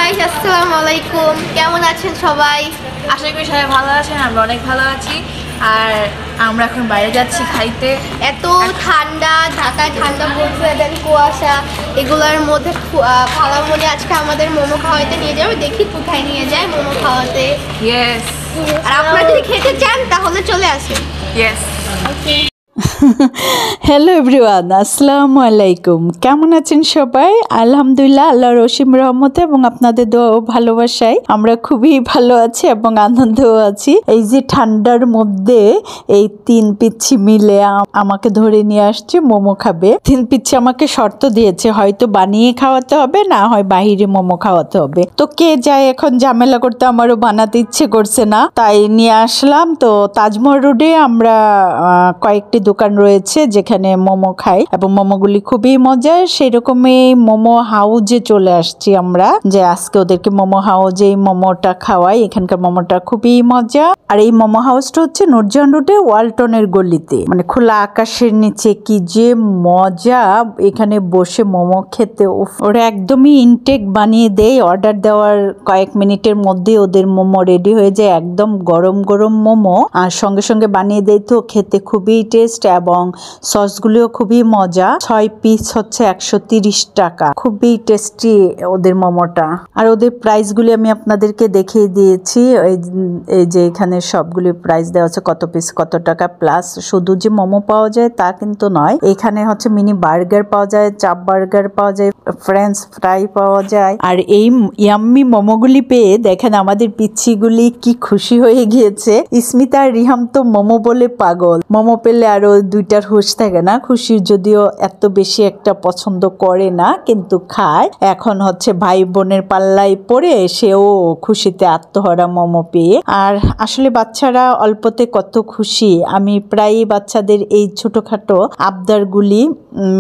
Guys, আসসালামু আলাইকুম। কেমন আছেন সবাই? আশা করি সবাই ভালো আছেন। আমরা অনেক ভালো আছি। আর আমরা এখন বাইরে যাচ্ছি খাইতে। এত ঠান্ডা, ঢাকায় ঠান্ডা পড়ছে, দেন কুয়াশা, এগুলোর মধ্যে খালামণি আজকে আমাদের মোমো খাওয়াইতে নিয়ে যাবে। দেখি কোথায় নিয়ে যায় মোমো খাওয়াতে। ইয়েস। আর আপনারা যদি খেতে চান তাহলে চলে আসেন। ইয়েস। ওকে। হ্যালো এভরিওয়ান, আসসালামু আলাইকুম। কেমন আছেন সবাই? আলহামদুলিল্লাহ, আল্লাহর অসীম রহমতে এবং আপনাদের দোয়া ও ভালোবাসায় আমরা খুবই ভালো আছি এবং আনন্দও আছি। এই যে ঠান্ডার মধ্যে এই তিন পিচ্ছি মিলে আমাকে ধরে নিয়ে আসছে মোমো খাবে। তিন পিচ্ছি আমাকে শর্ত দিয়েছে, হয়তো বানিয়ে খাওয়াতে হবে, না হয় বাহিরে মোমো খাওয়াতে হবে। তো কে যায় এখন ঝামেলা করতে, আমারও বানাতে ইচ্ছে করছে না, তাই নিয়ে আসলাম। তো তাজমহল রোডে আমরা কয়েকটি দোকান রয়েছে যেখানে মোমো খাই এবং মোমোগুলি খুবই মজার। সেরকমই মোমো হাউজে চলে আসছি আমরা, যে আজকে ওদেরকে মোমো হাউজে মোমোটা খাওয়াই। এখানকার মোমোটা খুবই মজা। আর এই মোমো হাউসটা হচ্ছে নূরজাহান রোডে ওয়ালটনের গলিতে, মানে খোলা আকাশের নিচে। কি যে মজা এখানে বসে মোমো খেতে। ওরা একদমই ইনটেক বানিয়ে দেয়, অর্ডার দেওয়ার কয়েক মিনিটের মধ্যে ওদের মোমো রেডি হয়ে যায়। একদম গরম গরম মোমো, আর সঙ্গে সঙ্গে বানিয়ে দেয়। তো খেতে খুবই টেস্ট এবং সসগুলিও খুবই মজা। 6 পিস হচ্ছে 130 টাকা। খুবই টেস্টি ওদের মোমোটা। আর ওদের প্রাইসগুলি আমি আপনাদেরকে দেখিয়ে দিয়েছি। এই যে এখানে সবগুলি প্রাইস দেওয়া আছে, কত পিস কত টাকা। প্লাস শুধু যে মোমো পাওয়া যায় তা কিন্তু নয়, এখানে হচ্ছে মিনি বার্গার পাওয়া যায়, চাপ বার্গার পাওয়া যায়, ফ্রেঞ্চ ফ্রাই পাওয়া যায়। আর এই ইয়াম্মি মোমোগুলি পেয়ে দেখেন আমাদের পিচ্ছিগুলি কি খুশি হয়ে গিয়েছে। ইস্মিতা আর রিহাম তো মোমো বলে পাগল। মোমো পেলে আরো দুইটার হুঁশ থাকে না। খুশির যদিও এত বেশি একটা পছন্দ করে না, কিন্তু খায়। এখন হচ্ছে ভাই বোনের পাল্লায় পড়ে সেও খুশিতে আত্মহারা মোমো পেয়ে। আর আসলে বাচ্চারা অল্পতে কত খুশি। আমি প্রায়ই বাচ্চাদের এই ছোটখাটো আবদারগুলি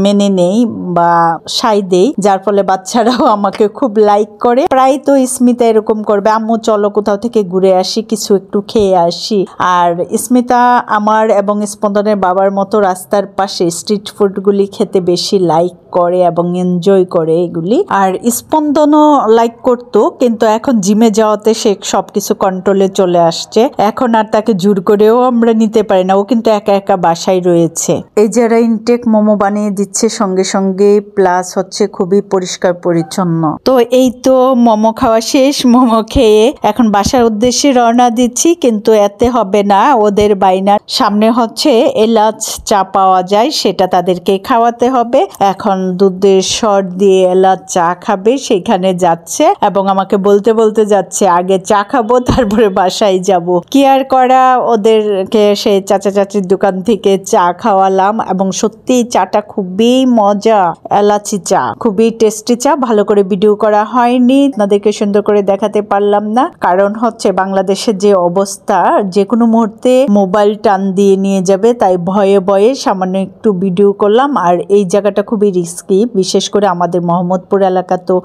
মেনে নেই বা সাই দেই, যার ফলে বাচ্চারাও আমাকে খুব লাইক করে। প্রায় তো স্মিতা এরকম করবে, আম্মু চলো কোথাও থেকে ঘুরে আসি, কিছু একটু খেয়ে আসি। আর স্মিতা আমার এবং স্পন্দনের বাবার মতো রাস্তার পাশে স্ট্রিট ফুডগুলি খেতে বেশি লাইক করে এবং এনজয় করে এগুলি। আর স্পন্দনও লাইক করতো, কিন্তু এখন জিমে যাওয়াতে সে সবকিছু কন্ট্রোলে চলে আসছে। এখন আর তাকে জোর করেও আমরা নিতে পারি না, ও কিন্তু একা একা বাসায় রয়েছে। এই যারা ইনটেক মোমো বানিয়ে দিচ্ছে সঙ্গে সঙ্গে, প্লাস হচ্ছে খুবই পরিষ্কার পরিচ্ছন্ন। তো এই তো মোমো খাওয়া শেষ। মোমো খেয়ে এখন বাসার উদ্দেশ্যে রওনা দিচ্ছি, কিন্তু এতে হবে না। ওদের বাইনার সামনে হচ্ছে এলাচ চা পাওয়া যায়, সেটা তাদেরকে খাওয়াতে হবে। এখন দুধের শর্ট দিয়ে এলাচ চা খাবে, সেখানে যাচ্ছে এবং আমাকে বলতে বলতে যাচ্ছে আগে চা খাবো তারপরে বাসায় যাব। কি আর করা, ওদেরকে সেই চাচা চাচির দোকান থেকে চা খাওয়ালাম এবং সত্যি চাটা খুবই মজা। এলাচি চা, খুবই টেস্টি চা। ভালো করে ভিডিও করা হয়নি, আপনাদেরকে সুন্দর করে দেখাতে পারলাম না, কারণ হচ্ছে বাংলাদেশের যে অবস্থা, যে কোনো মুহূর্তে মোবাইল টান দিয়ে নিয়ে যাবে, তাই ভয়ে ভয়ে সামান্য একটু ভিডিও করলাম। আর এই জায়গাটা খুবই রিস্কি, বিশেষ করে আমাদের মোহাম্মদপুর এলাকা তো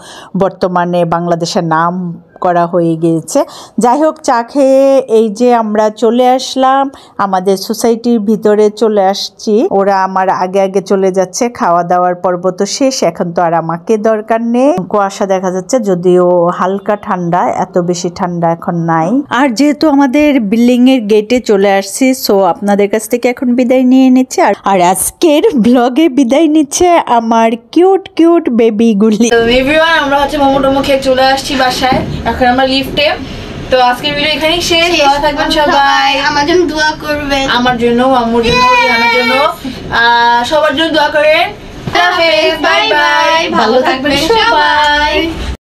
বর্তমানে বাংলাদেশের নাম করা হয়ে গিয়েছে। যাই হোক, চা খেয়ে এই যে আমরা চলে আসলাম, আমাদের সোসাইটির ভিতরে চলে আসছি। ওরা আমার আগে আগে চলে যাচ্ছে, খাওয়া দাওয়ার পর্ব তো শেষ, এখন তো আর আমাকে দরকার নেই। কুয়াশা দেখা যাচ্ছে, যদিও হালকা ঠান্ডা, এত বেশি ঠান্ডা এখন নাই। আর যেহেতু আমাদের বিল্ডিং এর গেটে চলে আসছি, সো আপনাদের কাছ থেকে এখন বিদায় নিয়ে নিচ্ছে। আর আজকের ব্লগে বিদায় নিচ্ছে আমার কিউট কিউট বেবিগুলি। এভরিওয়ান, আমরা হচ্ছে মোমো টোমো খেয়ে চলে আসছি বাসায়। এখন আমরা লিফটে। তো আজকের ভিডিও এখানেই শেষ। ভালো থাকবেন সবাই, আমার জন্য দোয়া করবেন, আমার জন্য, আম্মুর জন্য, রিহানের জন্য, সবার জন্য দোয়া করেন। বাই বাই, ভালো থাকবেন সবাই।